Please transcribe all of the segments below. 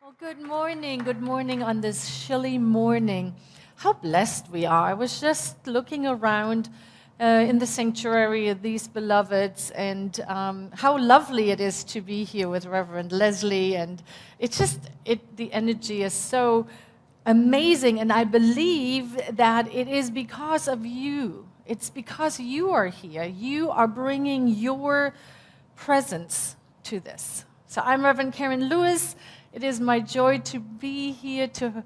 Well, good morning on this chilly morning. How blessed we are. I was just looking around in the sanctuary of these beloveds and how lovely it is to be here with Reverend Leslie. And the energy is so amazing. And I believe that it is because of you. It's because you are here. You are bringing your presence to this. So I'm Reverend Karen Lewis. It is my joy to be here to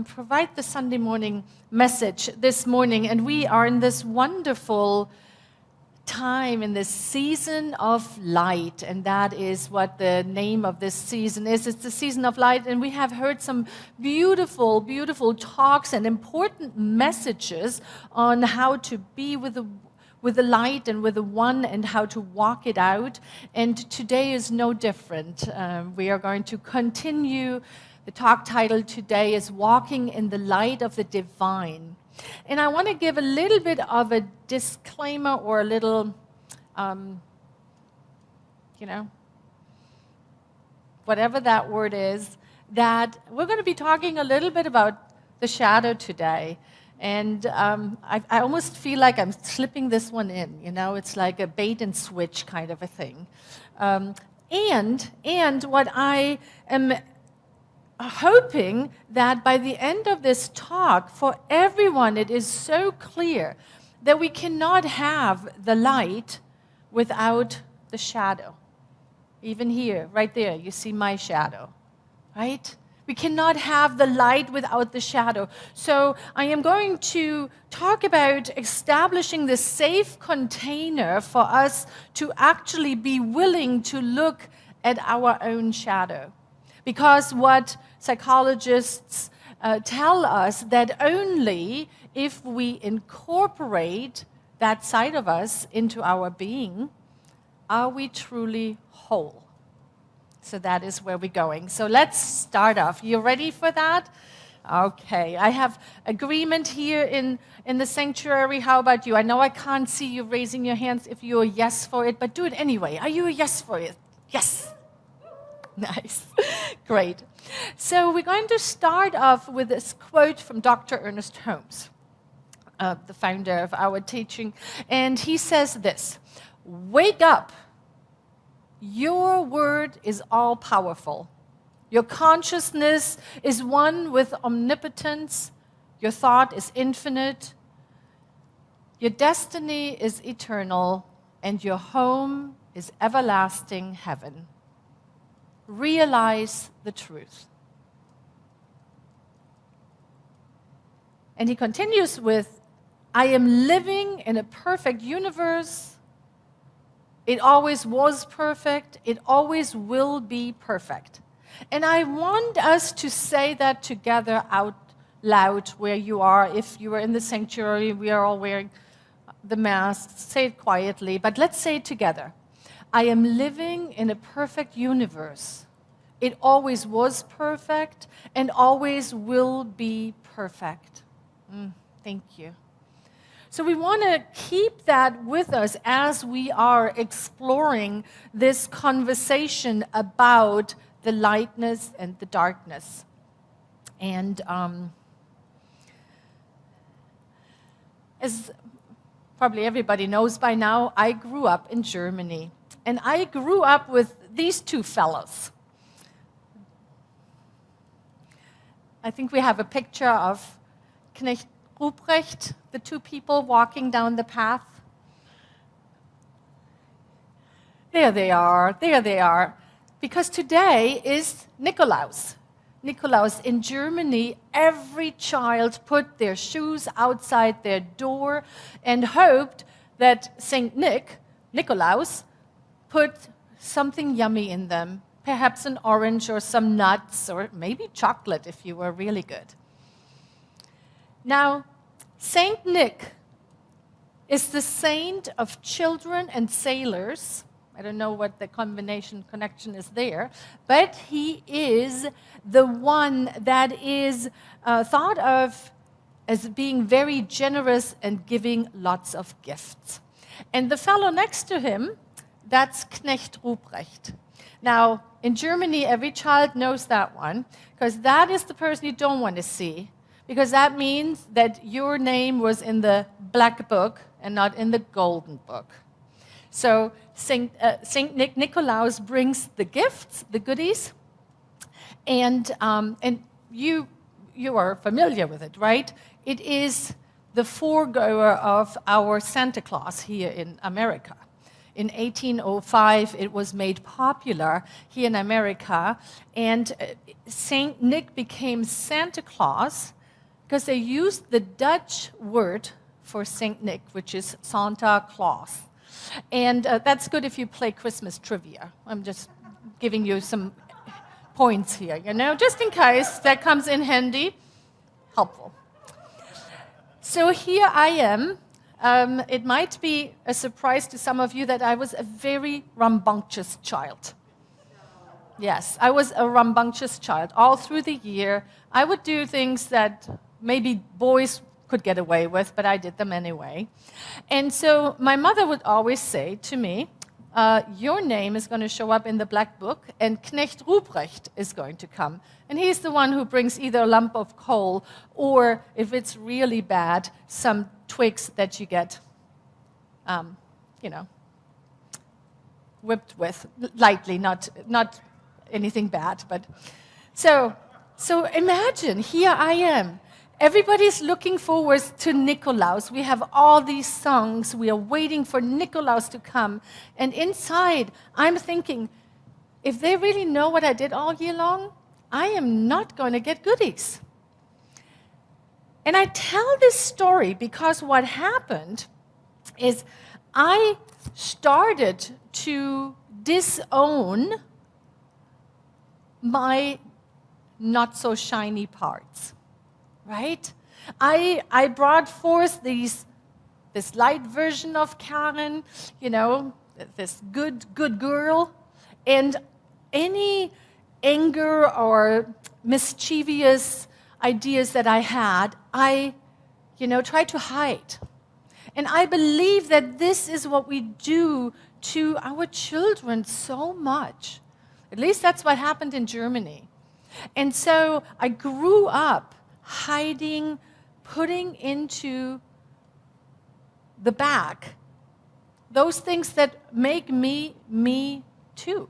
provide the Sunday morning message this morning. And we are in this wonderful time, in this season of light. And that is what the name of this season is. It's the season of light. And we have heard some beautiful, beautiful talks and important messages on how to be with the light and with the one and how to walk it out. And today is no different. We are going to continue. The talk title today is Walking in the Light of the Divine. And I want to give a little bit of a disclaimer or a little, whatever that word is, that we're going to be talking a little bit about the shadow today. And I almost feel like I'm slipping this one in, it's like a bait and switch kind of a thing. And what I am hoping that by the end of this talk, for everyone, it is so clear that we cannot have the light without the shadow. Even here, right there, you see my shadow, right? We cannot have the light without the shadow. So I am going to talk about establishing this safe container for us to actually be willing to look at our own shadow. Because what psychologists tell us that only if we incorporate that side of us into our being, are we truly whole. So that is where we're going. So let's start off. You ready for that? Okay. I have agreement here in the sanctuary. How about you? I know I can't see you raising your hands if you're a yes for it, but do it anyway. Are you a yes for it? Yes. Nice. Great. So we're going to start off with this quote from Dr. Ernest Holmes, the founder of our teaching. And he says this: "Wake up. Your word is all-powerful. Your consciousness is one with omnipotence. Your thought is infinite. Your destiny is eternal, and your home is everlasting heaven. Realize the truth." And he continues with, "I am living in a perfect universe. It always was perfect. It always will be perfect." And I want us to say that together out loud where you are. If you are in the sanctuary, we are all wearing the masks. Say it quietly, but let's say it together. I am living in a perfect universe. It always was perfect and always will be perfect. Thank you. So we want to keep that with us as we are exploring this conversation about the lightness and the darkness. And as probably everybody knows by now, I grew up in Germany. And I grew up with these two fellows. I think we have a picture of Knecht Ruprecht, the two people walking down the path. There they are. Because today is Nikolaus. Nikolaus, in Germany, every child put their shoes outside their door and hoped that Saint Nikolaus, put something yummy in them, perhaps an orange or some nuts or maybe chocolate if you were really good. Now, Saint Nick is the saint of children and sailors. I don't know what the connection is there, but he is the one that is thought of as being very generous and giving lots of gifts. And the fellow next to him, that's Knecht Ruprecht. Now, in Germany, every child knows that one, because that is the person you don't want to see, because that means that your name was in the black book and not in the golden book. So Saint Nicolaus brings the gifts, the goodies, and you are familiar with it, right? It is the foregoer of our Santa Claus here in America. In 1805, it was made popular here in America, and Saint Nick became Santa Claus because they used the Dutch word for Saint Nick, which is Santa Claus. And that's good if you play Christmas trivia. I'm just giving you some points here, just in case that comes in handy. Helpful. So here I am. It might be a surprise to some of you that I was a very rambunctious child. Yes, I was a rambunctious child. All through the year, I would do things that maybe boys could get away with, but I did them anyway. And so my mother would always say to me, your name is going to show up in the black book, and Knecht Ruprecht is going to come. And he's the one who brings either a lump of coal or, if it's really bad, some twigs that you get, whipped with lightly, not anything bad. But so imagine, here I am. Everybody's looking forward to Nikolaus. We have all these songs. We are waiting for Nikolaus to come. And inside, I'm thinking, if they really know what I did all year long, I am not going to get goodies. And I tell this story because what happened is I started to disown my not-so-shiny parts. Right? I brought forth this light version of Karen, this good girl, and any anger or mischievous ideas that I had, I tried to hide. And I believe that this is what we do to our children so much. At least that's what happened in Germany. And so I grew up hiding, putting into the back those things that make me, me too.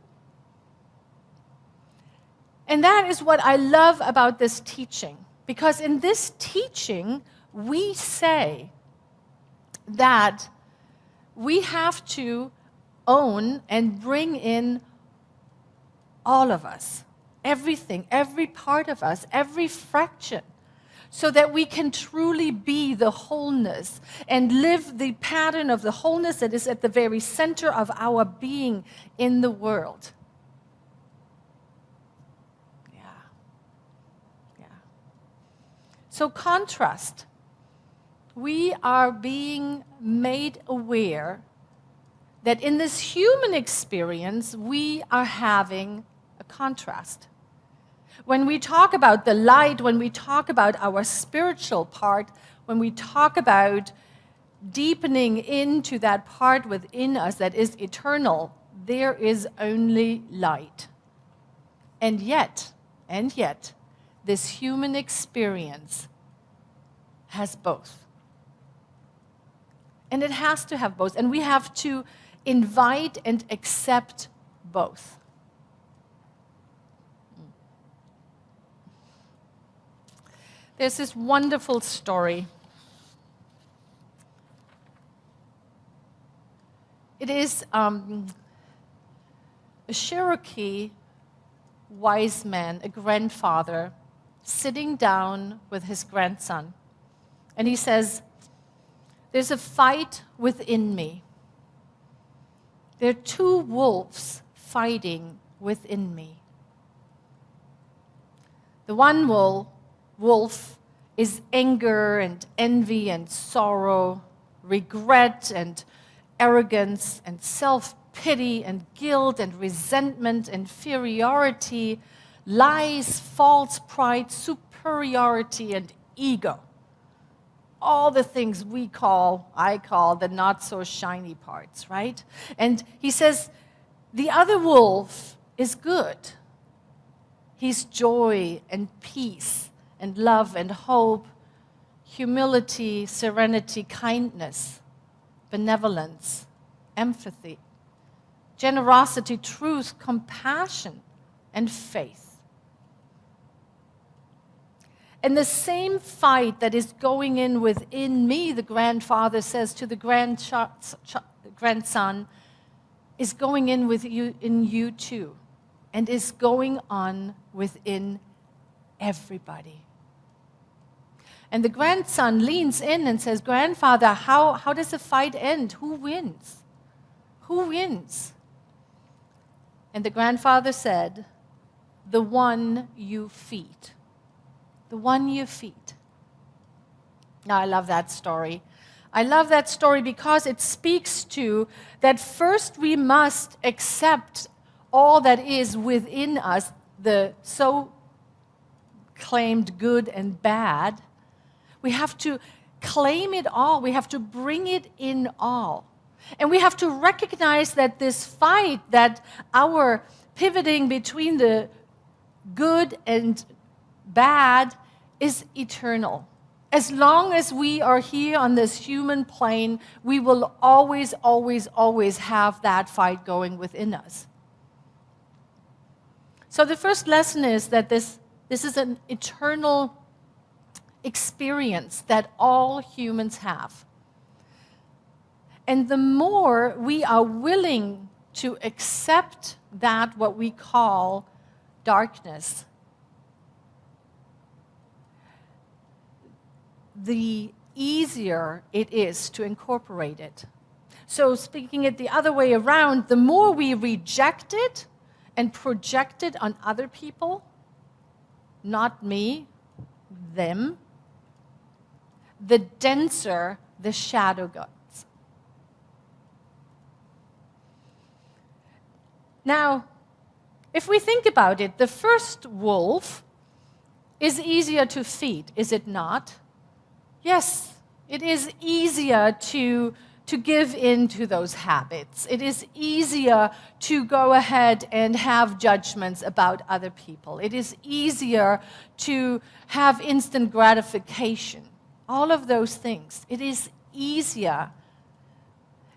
And that is what I love about this teaching, because in this teaching, we say that we have to own and bring in all of us, everything, every part of us, every fraction, so that we can truly be the wholeness and live the pattern of the wholeness that is at the very center of our being in the world. Yeah. So contrast. We are being made aware that in this human experience, we are having a contrast. When we talk about the light, when we talk about our spiritual part, when we talk about deepening into that part within us that is eternal, there is only light. And yet, this human experience has both. And it has to have both. And we have to invite and accept both. There's this wonderful story. It is a Cherokee wise man, a grandfather, sitting down with his grandson. And he says, there's a fight within me. There are two wolves fighting within me. The one wolf is anger and envy and sorrow, regret and arrogance and self-pity and guilt and resentment, inferiority, lies, false pride, superiority, and ego. all the things I call the not so shiny parts, right? And he says, the other wolf is good. He's joy and peace and love and hope, humility, serenity, kindness, benevolence, empathy, generosity, truth, compassion, and faith. And the same fight that is going in within me, the grandfather says to the grandson, is going in you too, and is going on within everybody. And the grandson leans in and says, Grandfather, how does the fight end? Who wins? Who wins? And the grandfather said, the one you feed. The one you feed. Now, I love that story. I love that story because it speaks to that first we must accept all that is within us, the so-claimed good and bad. We have to claim it all. We have to bring it in all. And we have to recognize that this fight, that our pivoting between the good and bad is eternal. As long as we are here on this human plane, we will always, always, always have that fight going within us. So the first lesson is that this is an eternal experience that all humans have. And the more we are willing to accept that, what we call darkness, the easier it is to incorporate it. So speaking it the other way around, the more we reject it and project it on other people, not me, them, the denser the shadow gets. Now, if we think about it, the first wolf is easier to feed, is it not? Yes, it is easier to give in to those habits. It is easier to go ahead and have judgments about other people. It is easier to have instant gratification. All of those things. It is easier.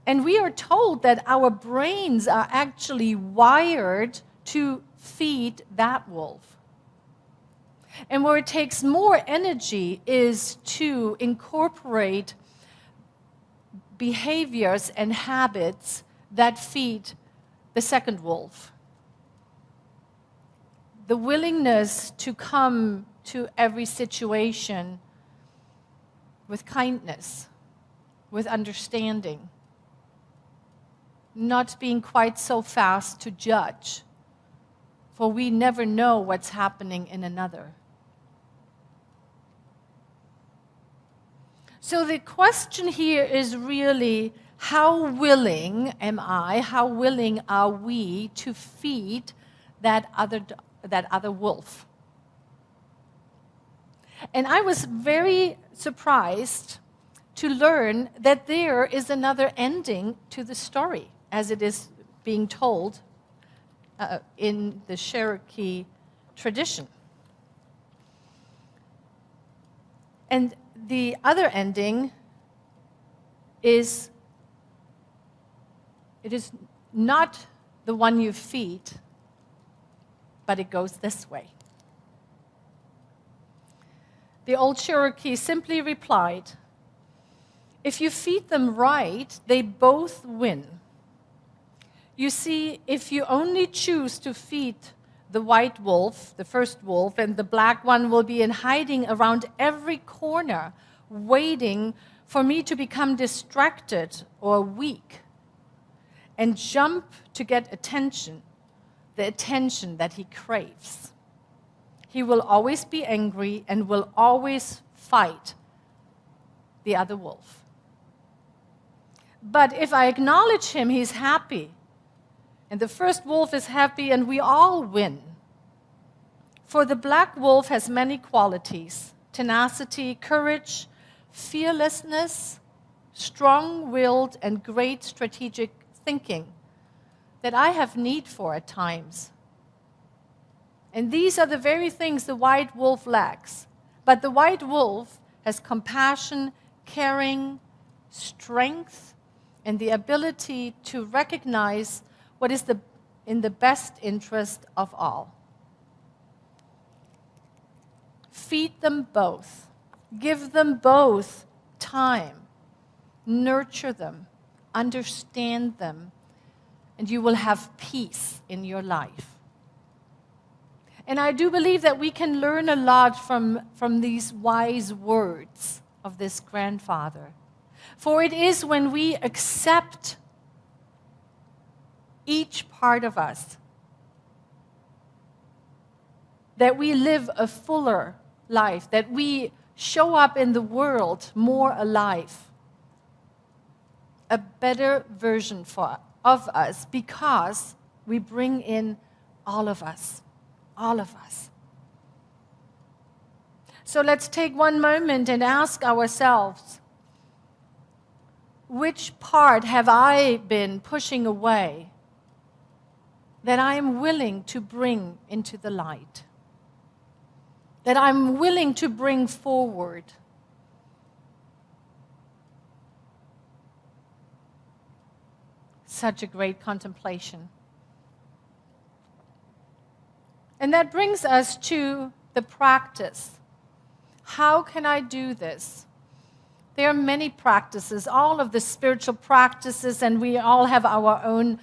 And we are told that our brains are actually wired to feed that wolf. And where it takes more energy is to incorporate behaviors and habits that feed the second wolf. The willingness to come to every situation with kindness, with understanding, not being quite so fast to judge, for we never know what's happening in another. So the question here is really, how willing am I, how willing are we to feed that other wolf? And I was very surprised to learn that there is another ending to the story, as it is being told in the Cherokee tradition. And the other ending is, it is not the one you feed, but it goes this way. The old Cherokee simply replied, if you feed them right, they both win. You see, if you only choose to feed the white wolf, the first wolf, and the black one will be in hiding around every corner, waiting for me to become distracted or weak and jump to get attention, the attention that he craves. He will always be angry and will always fight the other wolf. But if I acknowledge him, he's happy. And the first wolf is happy, and we all win. For the black wolf has many qualities: tenacity, courage, fearlessness, strong-willed, and great strategic thinking that I have need for at times. And these are the very things the white wolf lacks. But the white wolf has compassion, caring, strength, and the ability to recognize what is in the best interest of all. Feed them both. Give them both time. Nurture them. Understand them. And you will have peace in your life. And I do believe that we can learn a lot from these wise words of this grandfather. For it is when we accept each part of us that we live a fuller life, that we show up in the world more alive, a better version of us, because we bring in all of us. All of us. So let's take one moment and ask ourselves, which part have I been pushing away that I am willing to bring into the light? That I'm willing to bring forward? Such a great contemplation. And that brings us to the practice. How can I do this? There are many practices, all of the spiritual practices, and we all have our own,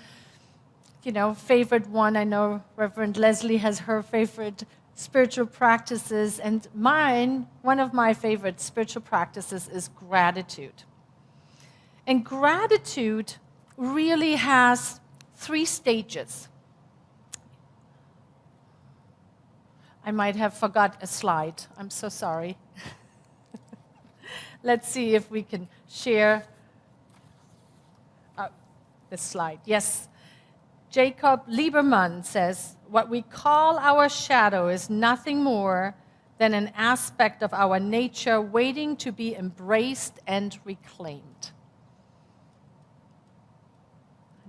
favorite one. I know Reverend Leslie has her favorite spiritual practices, and one of my favorite spiritual practices is gratitude. And gratitude really has 3 stages. I might have forgot a slide. I'm so sorry. Let's see if we can share this slide. Yes. Jacob Lieberman says, what we call our shadow is nothing more than an aspect of our nature waiting to be embraced and reclaimed.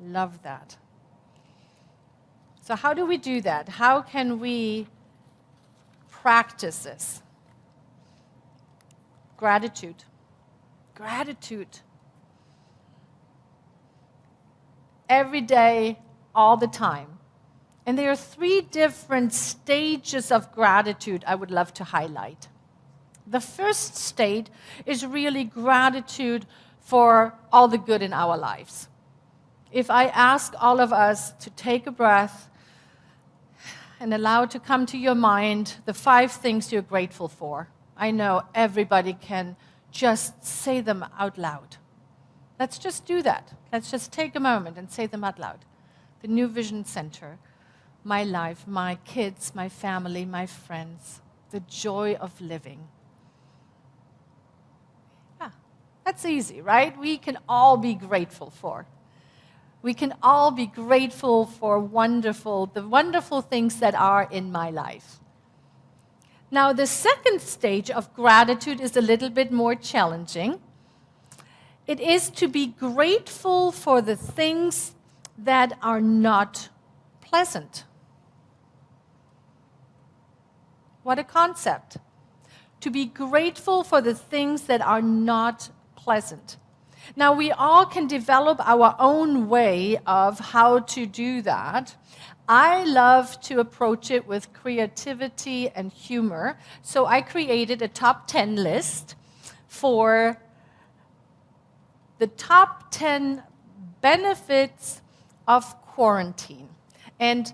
Love that. So how do we do that? How can we practice this? Gratitude. Gratitude. Every day, all the time. And there are 3 different stages of gratitude I would love to highlight. The first state is really gratitude for all the good in our lives. If I ask all of us to take a breath and allow to come to your mind the 5 things you're grateful for. I know everybody can just say them out loud. Let's just do that. Let's just take a moment and say them out loud. The New Vision Center, my life, my kids, my family, my friends, the joy of living. Yeah, that's easy, right? We can all be grateful for. We can all be grateful for the wonderful things that are in my life. Now, the second stage of gratitude is a little bit more challenging. It is to be grateful for the things that are not pleasant. What a concept. To be grateful for the things that are not pleasant. Now, we all can develop our own way of how to do that. I love to approach it with creativity and humor. So I created a top 10 list for the top 10 benefits of quarantine. And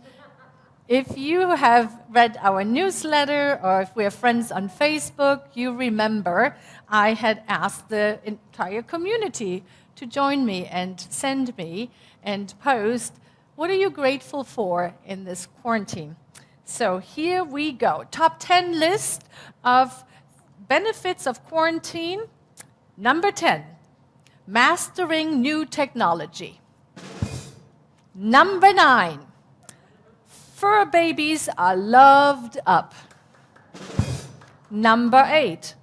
if you have read our newsletter or if we're friends on Facebook, you remember I had asked the entire community to join me and send me and post, what are you grateful for in this quarantine? So here we go. Top 10 list of benefits of quarantine. Number 10, mastering new technology. Number 9, fur babies are loved up. Number 8,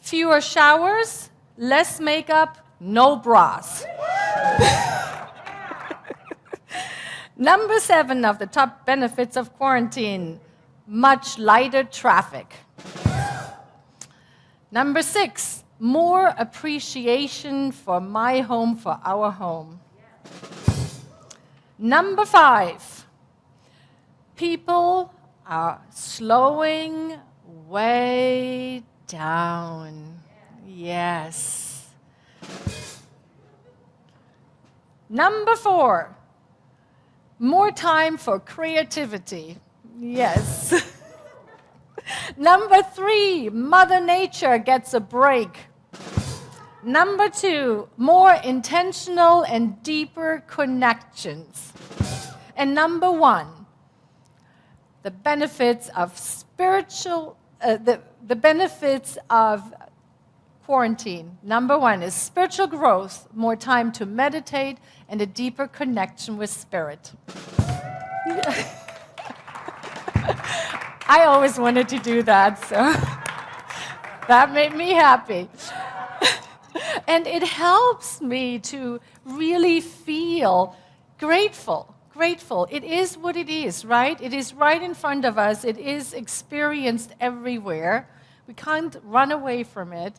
Fewer showers, less makeup, no bras. Number 7 of the top benefits of quarantine, much lighter traffic. Number 6, more appreciation for my home, for our home. Number 5, people are slowing way down. Yes. Number 4, more time for creativity. Yes. Number 3, Mother Nature gets a break. Number 2, more intentional and deeper connections. And number 1, the benefits of the benefits of quarantine. Number 1 is spiritual growth, more time to meditate, and a deeper connection with Spirit. I always wanted to do that, so that made me happy. And it helps me to really feel grateful. It is what it is, right? It is right in front of us. It is experienced everywhere. We can't run away from it,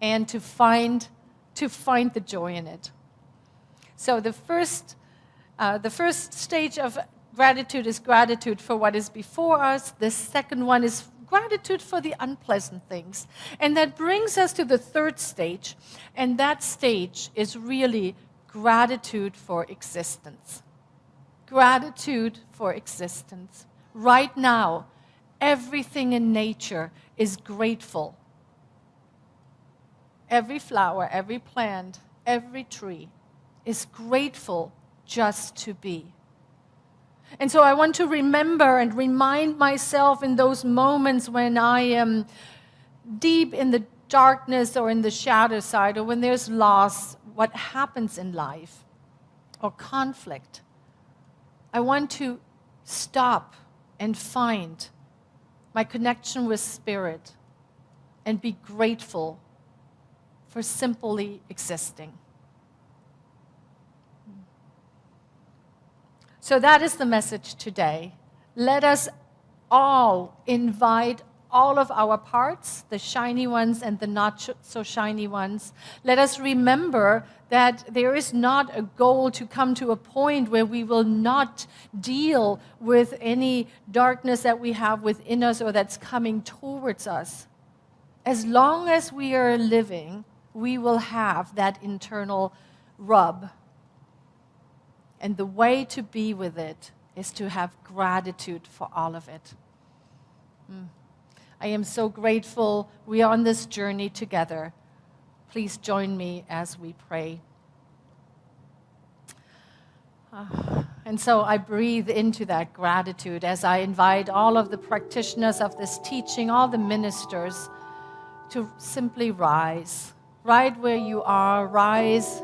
and to find the joy in it. So the first stage of gratitude is gratitude for what is before us. The second one is gratitude for the unpleasant things. And that brings us to the third stage. And that stage is really gratitude for existence. Gratitude for existence. Right now, everything in nature is grateful. Every flower, every plant, every tree is grateful just to be. And so I want to remember and remind myself in those moments when I am deep in the darkness or in the shadow side, or when there's loss, what happens in life, or conflict. I want to stop and find my connection with Spirit and be grateful for simply existing. So that is the message today. Let us all invite all of our parts, the shiny ones and the not so shiny ones. Let us remember that there is not a goal to come to a point where we will not deal with any darkness that we have within us or that's coming towards us. As long as we are living, we will have that internal rub. And the way to be with it is to have gratitude for all of it. I am so grateful we are on this journey together. Please join me as we pray. And so I breathe into that gratitude as I invite all of the practitioners of this teaching, all the ministers, to simply rise. Right where you are, rise.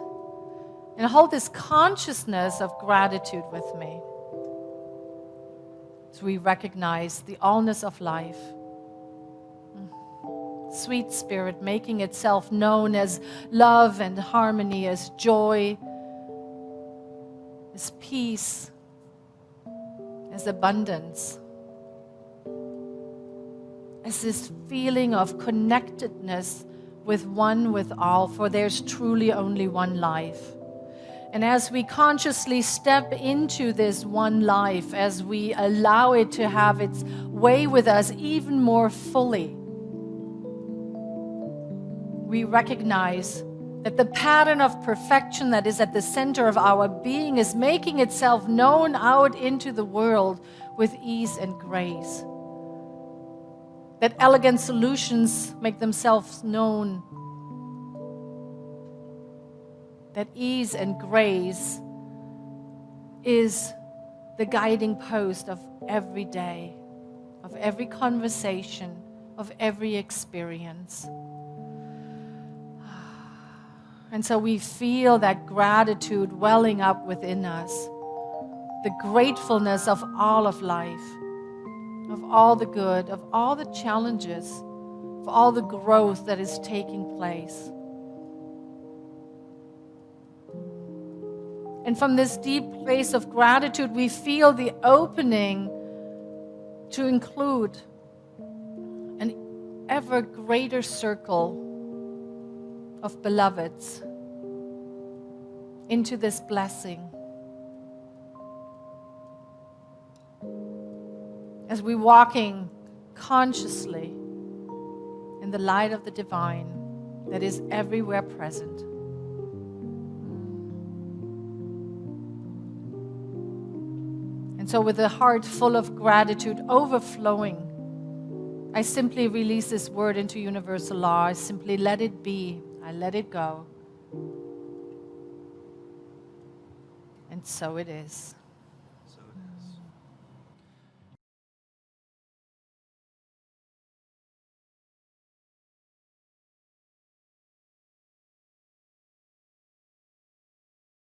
And hold this consciousness of gratitude with me. So we recognize the allness of life. Sweet Spirit making itself known as love and harmony, as joy, as peace, as abundance, as this feeling of connectedness with one, with all, for there's truly only one life. And as we consciously step into this one life, as we allow it to have its way with us even more fully, we recognize that the pattern of perfection that is at the center of our being is making itself known out into the world with ease and grace. That elegant solutions make themselves known. That ease and grace is the guiding post of every day, of every conversation, of every experience. And so we feel that gratitude welling up within us, the gratefulness of all of life, of all the good, of all the challenges, for all the growth that is taking place. And from this deep place of gratitude, we feel the opening to include an ever greater circle of beloveds into this blessing. As we're walking consciously in the light of the divine that is everywhere present. And so with a heart full of gratitude overflowing, I simply release this word into universal law. I simply let it be. I let it go. And so it is.